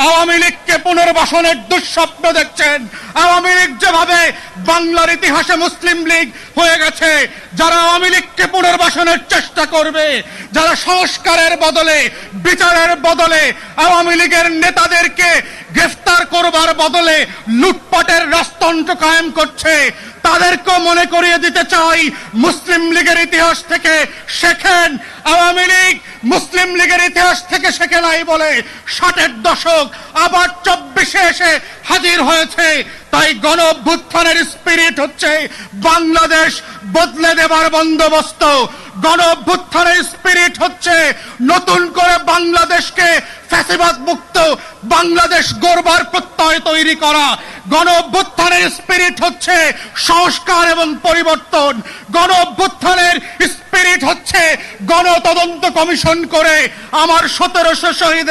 আওয়ামী লীগকে পুনর্বাসনের দুঃস্বপ্ন দেখছেন। আওয়ামী লীগ যেভাবে বাংলার ইতিহাসে মুসলিম লীগ হয়ে গেছে, যারা আওয়ামী লীগকে পুনর্বাসনের চেষ্টা করবে, যারা সংস্কারের বদলে, বিচারের বদলে আওয়ামী লীগের নেতাদেরকে গ্রেফতার করবার বদলে লুটপাটের রাজতন্ত্র কায়েম করছে, তাদেরকেও মনে করিয়ে দিতে চাই, মুসলিম লীগের ইতিহাস থেকে শেখেন। আওয়ামী লীগ মুসলিম লীগের ইতিহাস থেকে শেখে নাই বলে 60-এর দশক আবার 24-এ এসে হাজির হয়েছে। তাই গণ অভ্যুত্থানের স্পিরিট হচ্ছে বাংলাদেশ বদলে দেবার বন্দোবস্ত। গণ অভ্যুত্থানের স্পিরিট হচ্ছে নতুন করে বাংলাদেশকে ফ্যাসিবাদ মুক্ত বাংলাদেশ গড়বার প্রত্যয় তৈরি করা। গণ অভ্যুত্থানের স্পিরিট হচ্ছে সংস্কার এবং পরিবর্তন। গণ অভ্যুত্থানের স্পিরিট হচ্ছে গণতদন্ত কমিশন করে আমার 1700 শহীদের